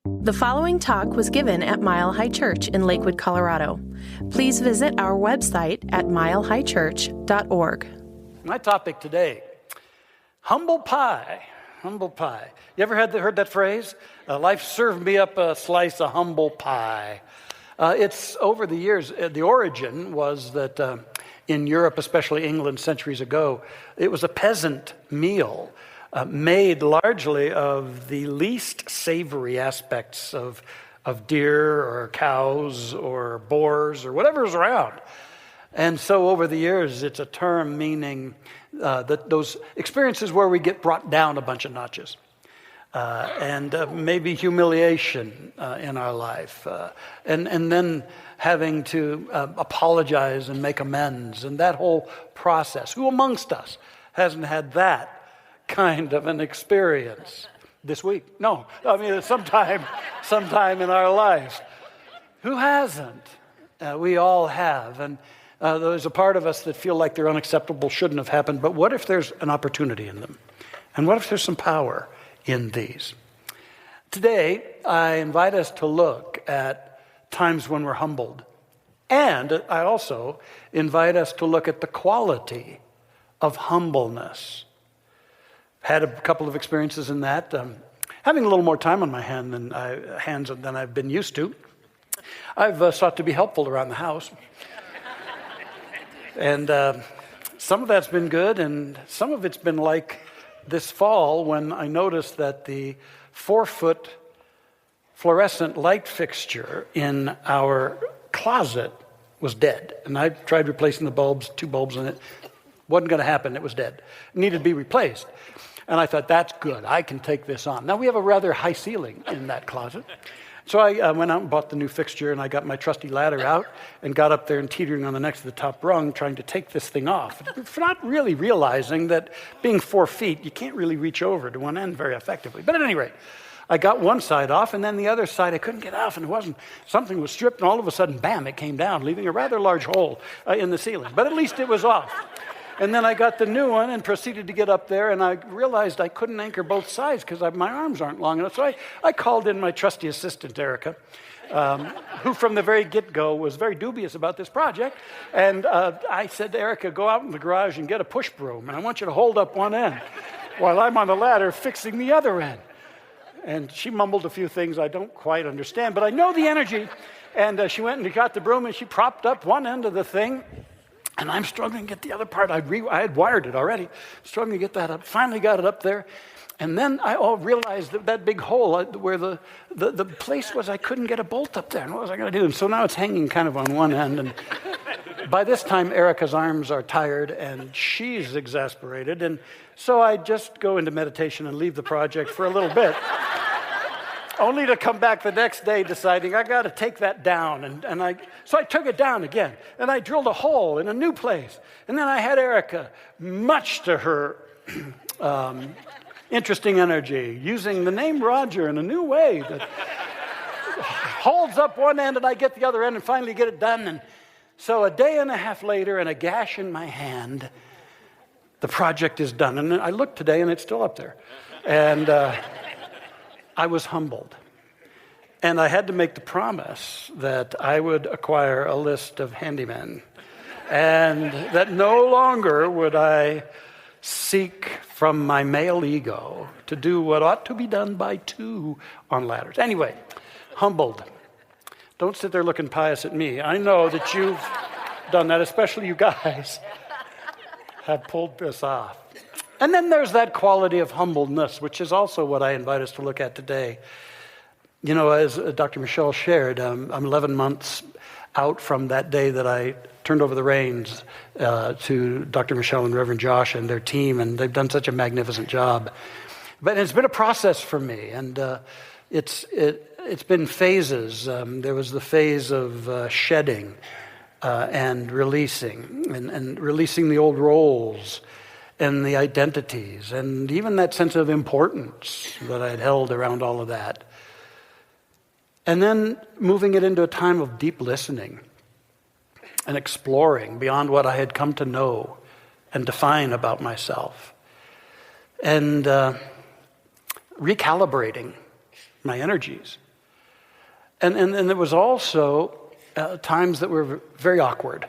The following talk was given at Mile High Church in Lakewood, Colorado. Please visit our website at milehighchurch.org. My topic today, humble pie. Humble pie. You ever heard that phrase? Life served me up a slice of humble pie. It's over the years, the origin was that in Europe, especially England centuries ago, it was a peasant meal made largely of the least savory aspects of deer or cows or boars or whatever's around. And so over the years, it's a term meaning that those experiences where we get brought down a bunch of notches. And maybe humiliation in our life, and then having to apologize and make amends, and that whole process. Who amongst us hasn't had that kind of an experience this week? No, I mean sometime in our lives. Who hasn't? We all have, and there's a part of us that feel like they're unacceptable, shouldn't have happened. But what if there's an opportunity in them? And what if there's some power in these? Today, I invite us to look at times when we're humbled. And I also invite us to look at the quality of humbleness. Had a couple of experiences in that. Having a little more time on my hands than I've been used to, I've sought to be helpful around the house. And some of that's been good, and some of it's been like this fall when I noticed that the 4-foot fluorescent light fixture in our closet was dead. And I tried replacing the bulbs, 2 bulbs in it. Wasn't going to happen. It was dead. It needed to be replaced. And I thought, that's good. I can take this on. Now, we have a rather high ceiling in that closet. So I went out and bought the new fixture, and I got my trusty ladder out and got up there and teetering on the next to the top rung, trying to take this thing off. Not really realizing that being 4 feet, you can't really reach over to one end very effectively. But at any rate, I got one side off, and then the other side I couldn't get off, and something was stripped, and all of a sudden, bam, it came down, leaving a rather large hole in the ceiling. But at least it was off. And then I got the new one and proceeded to get up there, and I realized I couldn't anchor both sides because my arms aren't long enough. So I called in my trusty assistant, Erica, who from the very get-go was very dubious about this project. And I said to Erica, go out in the garage and get a push broom, and I want you to hold up one end while I'm on the ladder fixing the other end. And she mumbled a few things I don't quite understand, but I know the energy. And she went and got the broom, and she propped up one end of the thing. And I'm struggling to get the other part. I had wired it already. Struggling to get that up. Finally got it up there. And then I realized that big hole where the place was, I couldn't get a bolt up there. And what was I going to do? And so now it's hanging kind of on one end. And by this time, Erica's arms are tired and she's exasperated. And so I just go into meditation and leave the project for a little bit. Only to come back the next day deciding I got to take that down. So I took it down again, and I drilled a hole in a new place. And then I had Erica, much to her interesting energy, using the name Roger in a new way that holds up one end and I get the other end and finally get it done. And so a day and a half later and a gash in my hand, the project is done. And I looked today and it's still up there. And I was humbled. And I had to make the promise that I would acquire a list of handymen and that no longer would I seek from my male ego to do what ought to be done by 2 on ladders. Anyway, humbled. Don't sit there looking pious at me. I know that you've done that, especially you guys have pulled this off. And then there's that quality of humbleness, which is also what I invite us to look at today. You know, as Dr. Michelle shared, I'm 11 months out from that day that I turned over the reins to Dr. Michelle and Reverend Josh and their team, and they've done such a magnificent job. But it's been a process for me, and it's been phases. There was the phase of shedding and releasing, and releasing the old roles and the identities, and even that sense of importance that I'd held around all of that. And then moving it into a time of deep listening and exploring beyond what I had come to know and define about myself. And recalibrating my energies And there was also times that were very awkward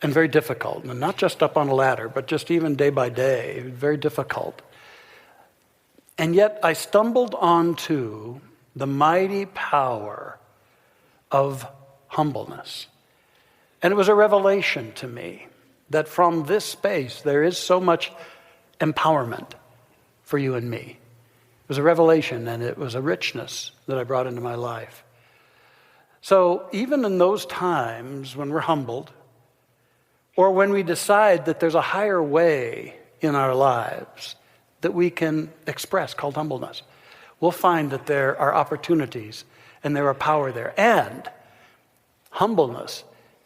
and very difficult. And not just up on a ladder, but just even day by day, very difficult. And yet I stumbled onto the mighty power of humbleness. And it was a revelation to me that from this space there is so much empowerment for you and me. It was a revelation, and it was a richness that I brought into my life. So even in those times when we're humbled, or when we decide that there's a higher way in our lives that we can express called humbleness, we'll find that there are opportunities and there are power there. And humbleness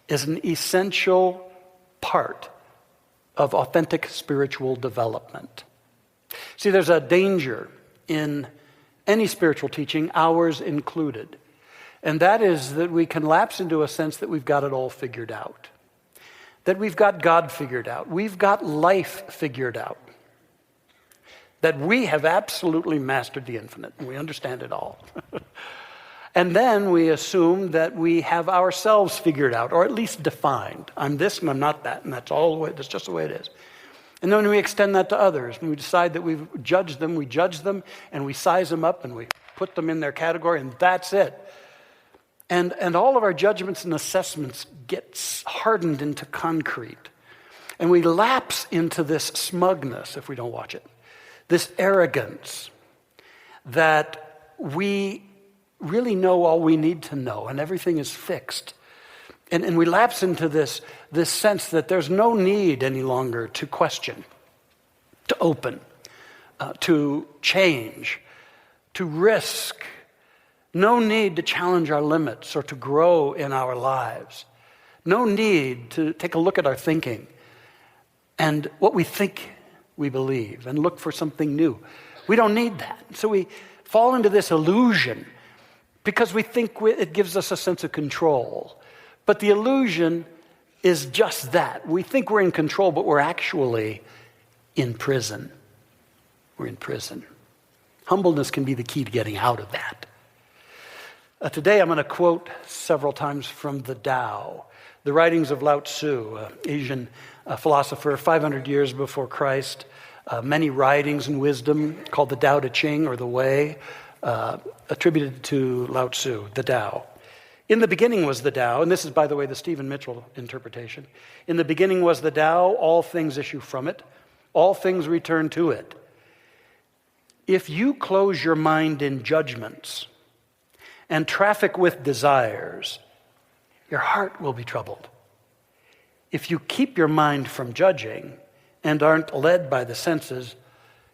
is an essential part of authentic spiritual development. See, there's a danger in any spiritual teaching, ours included. And that is that we can lapse into a sense that we've got it all figured out. That we've got God figured out. We've got life figured out. That we have absolutely mastered the infinite and we understand it all. And then we assume that we have ourselves figured out, or at least defined. I'm this and I'm not that, and that's just the way it is. And then we extend that to others, and we decide that we've judged them, we judge them, and we size them up, and we put them in their category, and that's it. And all of our judgments and assessments get hardened into concrete. And we lapse into this smugness if we don't watch it. This arrogance that we really know all we need to know and everything is fixed. And we lapse into this sense that there's no need any longer to question, to open, to change, to risk. No need to challenge our limits or to grow in our lives. No need to take a look at our thinking and what we think we believe and look for something new. We don't need that. So we fall into this illusion because we think it gives us a sense of control. But the illusion is just that. We think we're in control, but we're actually in prison. We're in prison. Humbleness can be the key to getting out of that. Today I'm going to quote several times from the Tao, the writings of Lao Tzu, an Asian philosopher 500 years before Christ. Many writings and wisdom called the Tao Te Ching, or the Way, attributed to Lao Tzu, the Tao. In the beginning was the Tao, and this is, by the way, the Stephen Mitchell interpretation. In the beginning was the Tao, all things issue from it, all things return to it. If you close your mind in judgments and traffic with desires, your heart will be troubled. If you keep your mind from judging and aren't led by the senses,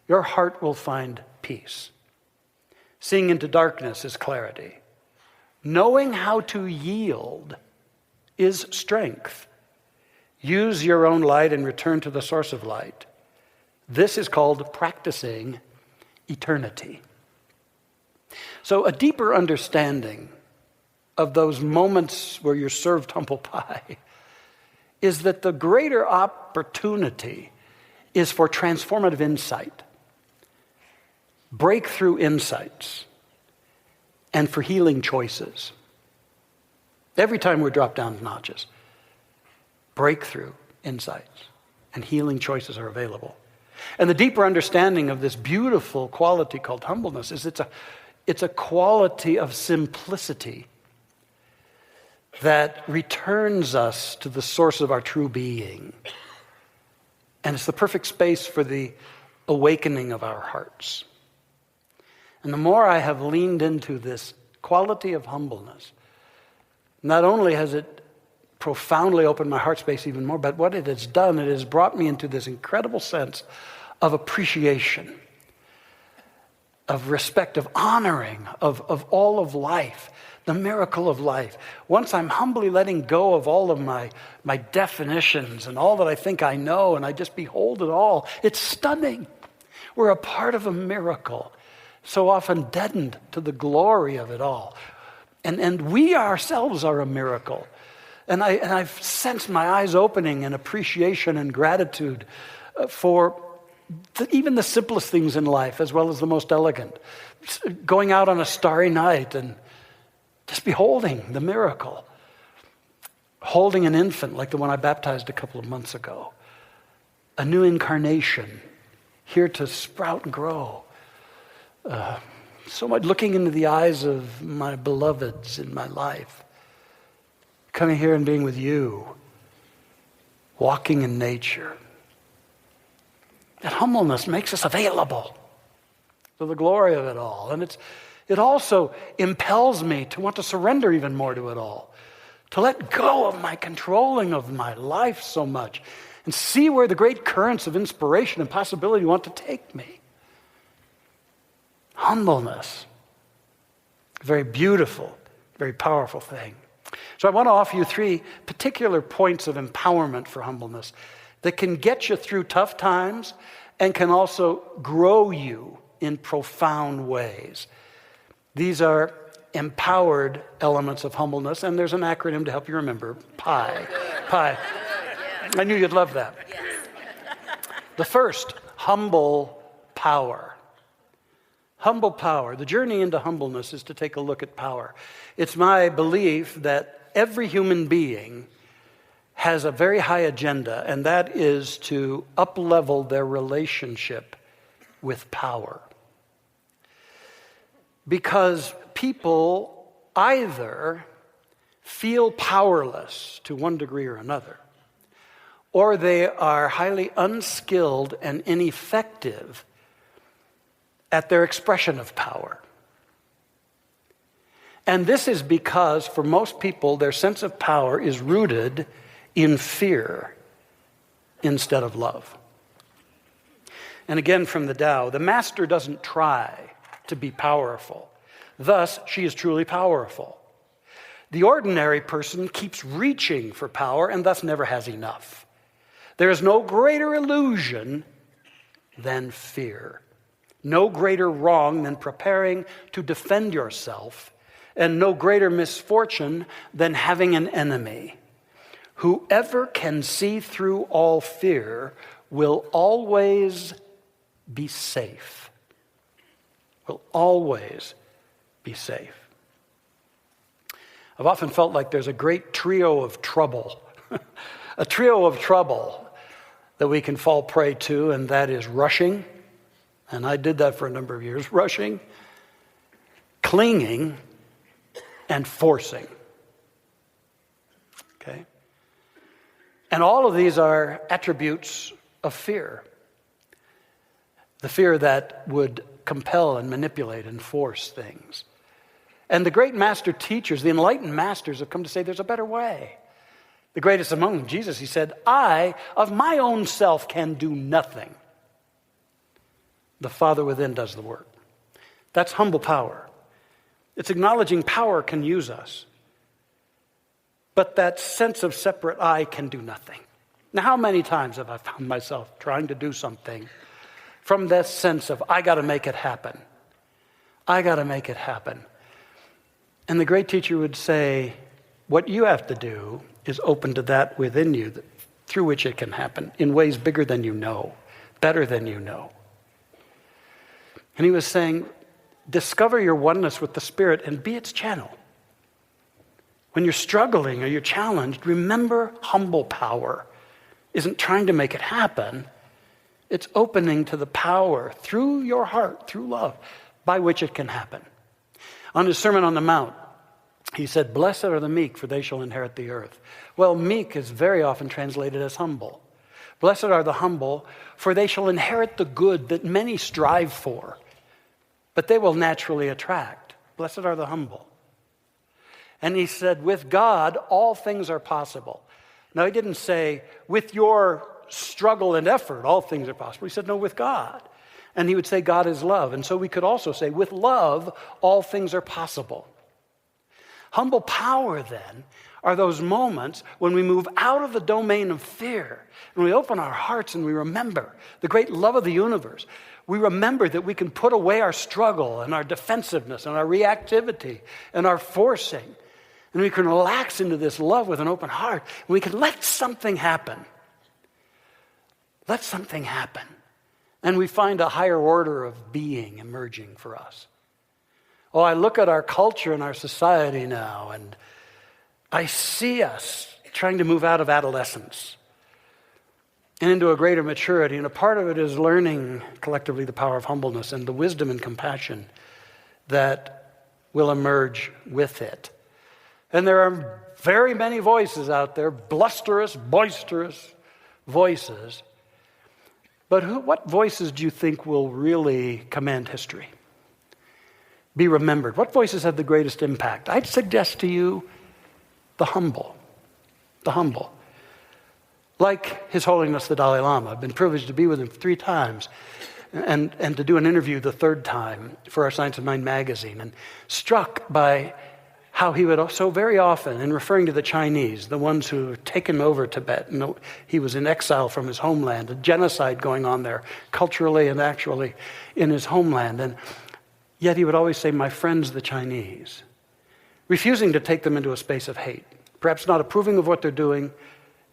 your heart will find peace. Seeing into darkness is clarity. Knowing how to yield is strength. Use your own light and return to the source of light. This is called practicing eternity. So a deeper understanding of those moments where you're served humble pie is that the greater opportunity is for transformative insight, breakthrough insights, and for healing choices. Every time we're dropped down notches, breakthrough insights and healing choices are available. And the deeper understanding of this beautiful quality called humbleness is it's a quality of simplicity that returns us to the source of our true being. And it's the perfect space for the awakening of our hearts. And the more I have leaned into this quality of humbleness, not only has it profoundly opened my heart space even more, but what it has done, it has brought me into this incredible sense of appreciation, of respect, of honoring of all of life, the miracle of life. Once I'm humbly letting go of all of my definitions and all that I think I know, and I just behold it all, it's stunning. We're a part of a miracle, so often deadened to the glory of it all. And we ourselves are a miracle. And I've sensed my eyes opening in appreciation and gratitude for even the simplest things in life, as well as the most elegant. Going out on a starry night and Just beholding the miracle. Holding an infant like the one I baptized a couple of months ago. A new incarnation, here to sprout and grow. So much looking into the eyes of my beloveds in my life. Coming here and being with you. Walking in nature. That humbleness makes us available to the glory of it all. And it also impels me to want to surrender even more to it all. To let go of my controlling of my life so much and see where the great currents of inspiration and possibility want to take me. Humbleness. A very beautiful, very powerful thing. So I want to offer you 3 particular points of empowerment for humbleness that can get you through tough times and can also grow you in profound ways. These are empowered elements of humbleness, and there's an acronym to help you remember, PIE. PIE. I knew you'd love that. The first, humble power. Humble power. The journey into humbleness is to take a look at power. It's my belief that every human being has a very high agenda, and that is to up-level their relationship with power. Because people either feel powerless to one degree or another, or they are highly unskilled and ineffective at their expression of power. And this is because, for most people, their sense of power is rooted in fear instead of love. And again from the Tao, the master doesn't try to be powerful. Thus, she is truly powerful. The ordinary person keeps reaching for power and thus never has enough. There is no greater illusion than fear. No greater wrong than preparing to defend yourself, and no greater misfortune than having an enemy. Whoever can see through all fear will always be safe. Will always be safe. I've often felt like there's a great trio of trouble, a trio of trouble that we can fall prey to, and that is rushing, and I did that for a number of years, rushing, clinging, and forcing. Okay? And all of these are attributes of fear. The fear that would compel and manipulate and force things. And the great master teachers, the enlightened masters, have come to say there's a better way. The greatest among them, Jesus, he said, I, of my own self, can do nothing. The Father within does the work. That's humble power. It's acknowledging power can use us. But that sense of separate I can do nothing. Now, how many times have I found myself trying to do something from that sense of, I got to make it happen. I got to make it happen. And the great teacher would say, what you have to do is open to that within you through which it can happen in ways bigger than you know, better than you know. And he was saying, discover your oneness with the Spirit and be its channel. When you're struggling or you're challenged, remember humble power isn't trying to make it happen. It's opening to the power through your heart, through love, by which it can happen. On his Sermon on the Mount, he said, blessed are the meek, for they shall inherit the earth. Well, meek is very often translated as humble. Blessed are the humble, for they shall inherit the good that many strive for, but they will naturally attract. Blessed are the humble. And he said, with God, all things are possible. Now, he didn't say, with your struggle and effort, all things are possible. He said, no, with God. And he would say, God is love. And so we could also say, with love, all things are possible. Humble power, then, are those moments when we move out of the domain of fear and we open our hearts and we remember the great love of the universe. We remember that we can put away our struggle and our defensiveness and our reactivity and our forcing. And we can relax into this love with an open heart. And we can let something happen. Let something happen. And we find a higher order of being emerging for us. Oh, I look at our culture and our society now, and I see us trying to move out of adolescence and into a greater maturity. And a part of it is learning collectively the power of humbleness and the wisdom and compassion that will emerge with it. And there are very many voices out there, blusterous, boisterous voices. But what voices do you think will really command history? Be remembered. What voices have the greatest impact? I'd suggest to you the humble. The humble. Like His Holiness the Dalai Lama. I've been privileged to be with him 3 times and to do an interview the 3rd time for our Science of Mind magazine, and struck by how he would so very often, in referring to the Chinese, the ones who had taken over Tibet, and he was in exile from his homeland, a genocide going on there, culturally and actually in his homeland, and yet he would always say, "My friends, the Chinese," refusing to take them into a space of hate, perhaps not approving of what they're doing,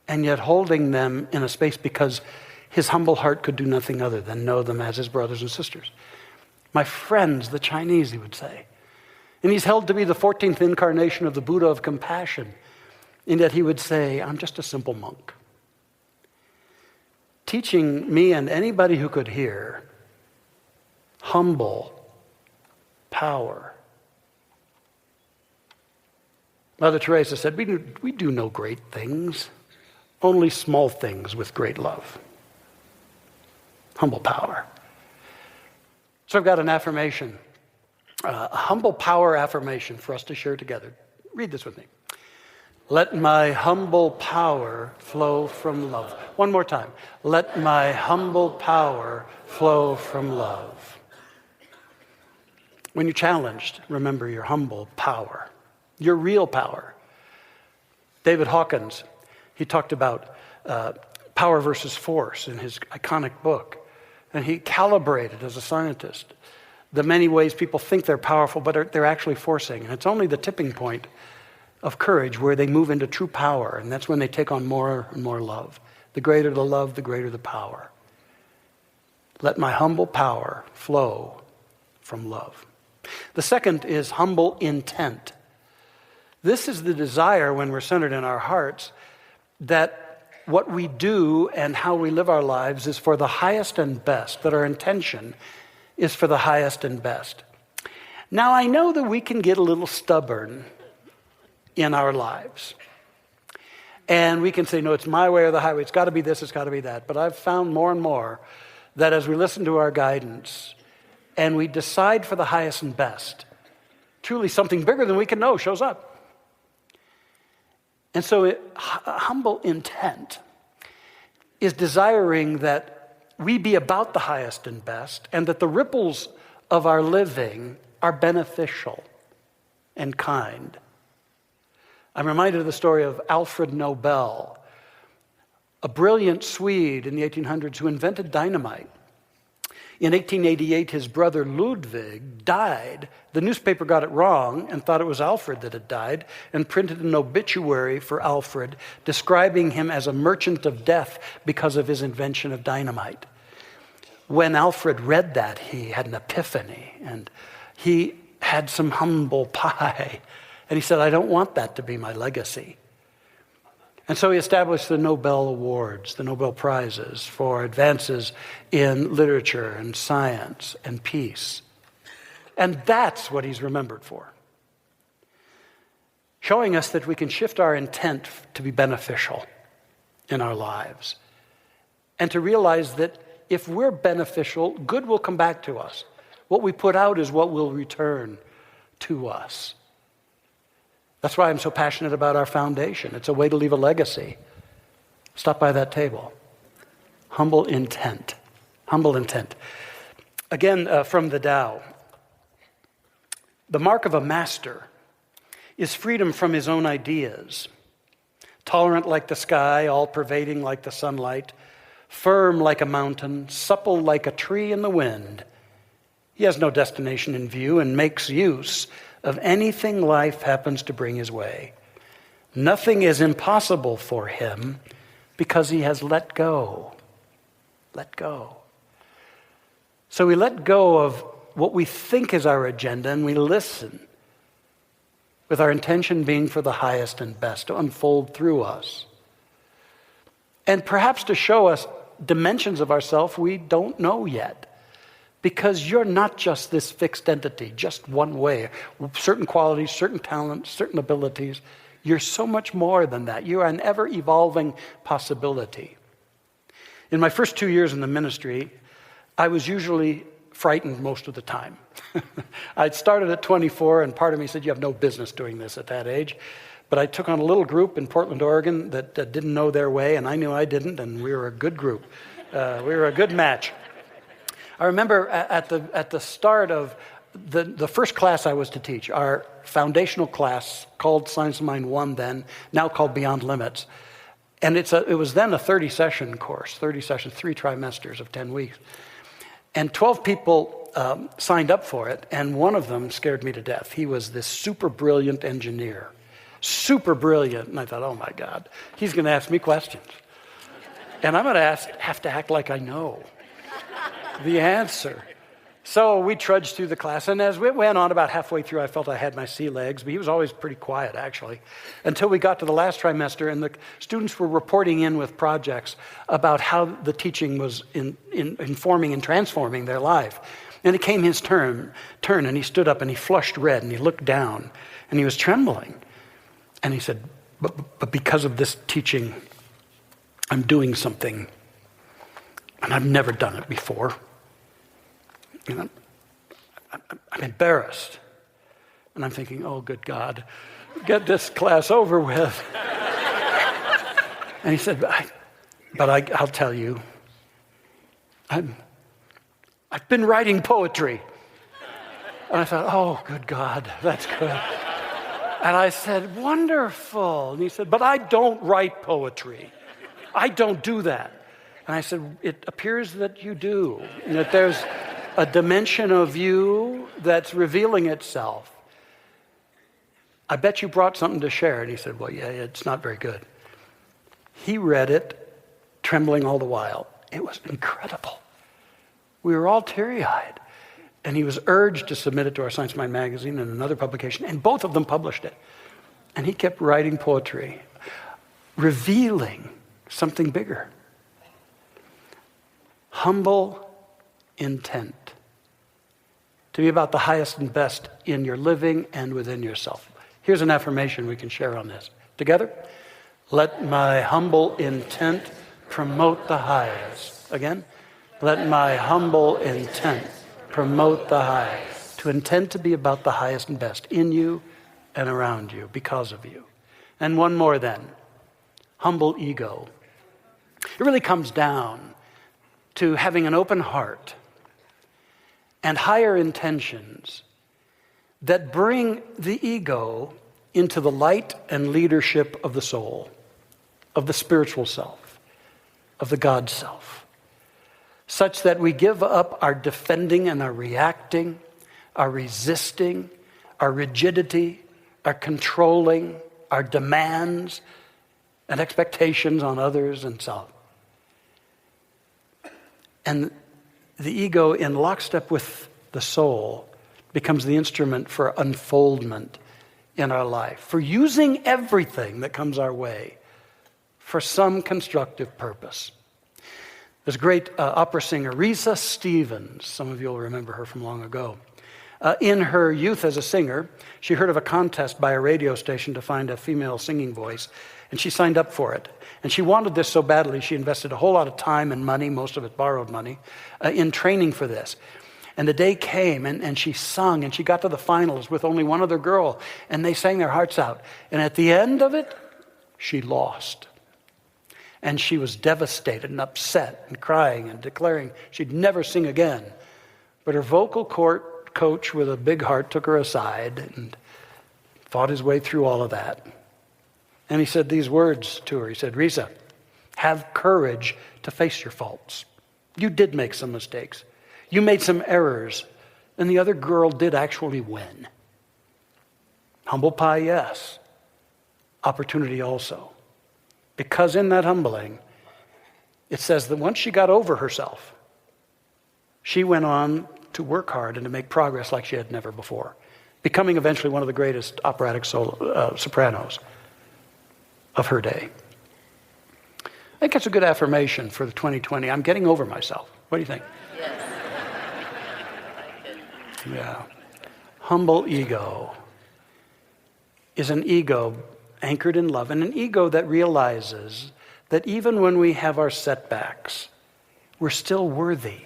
and yet holding them in a space because his humble heart could do nothing other than know them as his brothers and sisters. "My friends, the Chinese," he would say. And he's held to be the 14th incarnation of the Buddha of compassion, in that he would say, "I'm just a simple monk." Teaching me and anybody who could hear humble power. Mother Teresa said, we do no great things, only small things with great love. Humble power. So I've got an affirmation, a humble power affirmation for us to share together. Read this with me. Let my humble power flow from love. One more time. Let my humble power flow from love. When you're challenged, remember your humble power, your real power. David Hawkins, he talked about power versus force in his iconic book. And he calibrated, as a scientist, the many ways people think they're powerful, but they're actually forcing. And it's only the tipping point of courage where they move into true power. And that's when they take on more and more love. The greater the love, the greater the power. Let my humble power flow from love. The second is humble intent. This is the desire, when we're centered in our hearts, that what we do and how we live our lives is for the highest and best, that our intention is for the highest and best. Now, I know that we can get a little stubborn in our lives. And we can say, no, it's my way or the highway. It's got to be this, it's got to be that. But I've found more and more that as we listen to our guidance and we decide for the highest and best, truly something bigger than we can know shows up. And so humble intent is desiring that we be about the highest and best, and that the ripples of our living are beneficial and kind. I'm reminded of the story of Alfred Nobel, a brilliant Swede in the 1800s who invented dynamite. In 1888, his brother Ludwig died. The newspaper got it wrong and thought it was Alfred that had died and printed an obituary for Alfred describing him as a merchant of death because of his invention of dynamite. When Alfred read that, he had an epiphany and he had some humble pie. And he said, I don't want that to be my legacy. And so he established the Nobel Awards, the Nobel Prizes for advances in literature and science and peace. And that's what he's remembered for. Showing us that we can shift our intent to be beneficial in our lives. And to realize that if we're beneficial, good will come back to us. What we put out is what will return to us. That's why I'm so passionate about our foundation. It's a way to leave a legacy. Stop by that table. Humble intent. Humble intent. Again, from the Tao. The mark of a master is freedom from his own ideas. Tolerant like the sky, all-pervading like the sunlight, firm like a mountain, supple like a tree in the wind. He has no destination in view and makes use of anything life happens to bring his way. Nothing is impossible for him because he has let go. Let go. So we let go of what we think is our agenda, and we listen, with our intention being for the highest and best to unfold through us. And perhaps to show us dimensions of ourselves we don't know yet. Because you're not just this fixed entity, just one way. Certain qualities, certain talents, certain abilities. You're so much more than that. You are an ever-evolving possibility. In my first 2 years in the ministry, I was usually frightened most of the time. I'd started at 24, and part of me said, you have no business doing this at that age. But I took on a little group in Portland, Oregon that didn't know their way, and I knew I didn't, and we were a good group. We were a good match. I remember at the start of the first class I was to teach, our foundational class called Science of Mind 1 then, now called Beyond Limits. And it was then a 30-session course, 30 sessions, 3 trimesters of 10 weeks. And 12 people signed up for it, and one of them scared me to death. He was this super brilliant engineer, super brilliant. And I thought, oh my God, he's going to ask me questions. And I'm going to have to act like I know the answer. So we trudged through the class, and as we went on about halfway through, I felt I had my sea legs, but he was always pretty quiet, actually, until we got to the last trimester, and the students were reporting in with projects about how the teaching was informing and transforming their life. And it came his turn, and he stood up, and he flushed red, and he looked down, and he was trembling. And he said, but because of this teaching, I'm doing something, and I've never done it before. And I'm embarrassed. And I'm thinking, oh, good God, get this class over with. And he said, I'll tell you, I've been writing poetry. And I thought, oh, good God, that's good. And I said, wonderful. And he said, but I don't write poetry. I don't do that. And I said, it appears that you do, and that there's a dimension of you that's revealing itself. I bet you brought something to share. And he said, well, yeah, it's not very good. He read it, trembling all the while. It was incredible. We were all teary-eyed. And he was urged to submit it to our Science Mind magazine and another publication, and both of them published it. And he kept writing poetry, revealing something bigger. Humble intent to be about the highest and best in your living and within yourself. Here's an affirmation we can share on this. Together, let my humble intent promote the highest. Again, let my humble intent promote the highest. To intend to be about the highest and best in you and around you because of you. And one more then, humble ego. It really comes down to having an open heart and higher intentions that bring the ego into the light and leadership of the soul, of the spiritual self, of the God self, such that we give up our defending and our reacting, our resisting, our rigidity, our controlling, our demands and expectations on others and self. And the ego, in lockstep with the soul, becomes the instrument for unfoldment in our life, for using everything that comes our way for some constructive purpose. There's a great opera singer, Risa Stevens. Some of you will remember her from long ago. In her youth as a singer, she heard of a contest by a radio station to find a female singing voice, and she signed up for it. And she wanted this so badly, she invested a whole lot of time and money, most of it borrowed money, in training for this. And the day came, and she sung, and she got to the finals with only one other girl, and they sang their hearts out. And at the end of it, she lost. And she was devastated and upset and crying and declaring she'd never sing again. But her vocal coach with a big heart took her aside and fought his way through all of that. And he said these words to her. He said, Risa, have courage to face your faults. You did make some mistakes. You made some errors. And the other girl did actually win. Humble pie, yes. Opportunity also. Because in that humbling, it says that once she got over herself, she went on to work hard and to make progress like she had never before, becoming eventually one of the greatest operatic sopranos of her day. I think that's a good affirmation for the 2020. I'm getting over myself. What do you think? Yes. Yeah. Humble ego is an ego anchored in love, and an ego that realizes that even when we have our setbacks, we're still worthy.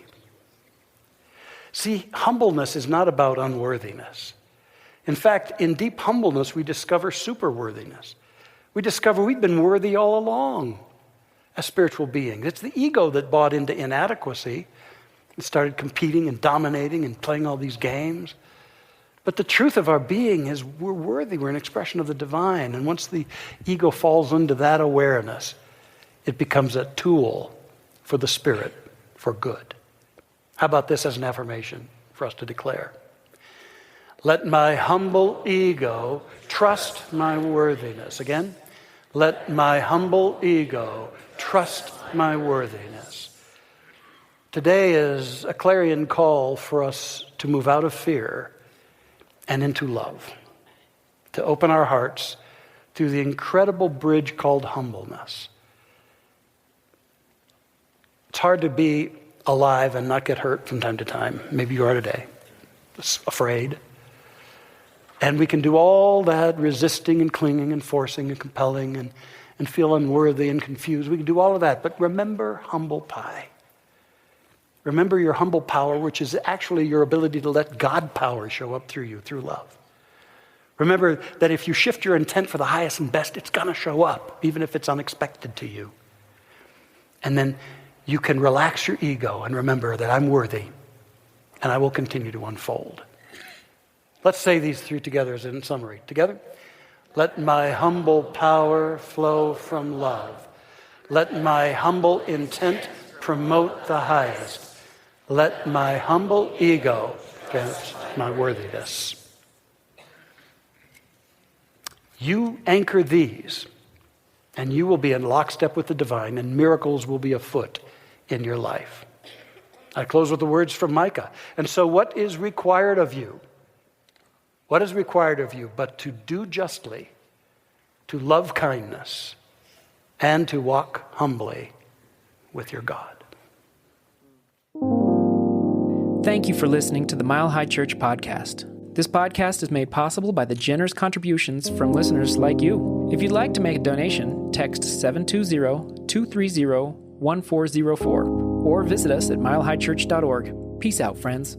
See, humbleness is not about unworthiness. In fact, in deep humbleness, we discover superworthiness. We discover we've been worthy all along as spiritual beings. It's the ego that bought into inadequacy and started competing and dominating and playing all these games. But the truth of our being is we're worthy. We're an expression of the divine. And once the ego falls into that awareness, it becomes a tool for the Spirit for good. How about this as an affirmation for us to declare? Let my humble ego trust my worthiness. Again, let my humble ego trust my worthiness. Today is a clarion call for us to move out of fear and into love, to open our hearts through the incredible bridge called humbleness. It's hard to be alive and not get hurt from time to time. Maybe you are today, afraid. And we can do all that resisting and clinging and forcing and compelling and feel unworthy and confused. We can do all of that. But remember humble pie. Remember your humble power, which is actually your ability to let God power show up through you, through love. Remember that if you shift your intent for the highest and best, it's going to show up, even if it's unexpected to you. And then you can relax your ego and remember that I'm worthy and I will continue to unfold. Let's say these three together as in summary. Together? Let my humble power flow from love. Let my humble intent promote the highest. Let my humble ego grant my worthiness. You anchor these, and you will be in lockstep with the divine, and miracles will be afoot in your life. I close with the words from Micah. And so what is required of you? What is required of you but to do justly, to love kindness, and to walk humbly with your God? Thank you for listening to the Mile High Church podcast. This podcast is made possible by the generous contributions from listeners like you. If you'd like to make a donation, text 720-230-1404 or visit us at milehighchurch.org. Peace out, friends.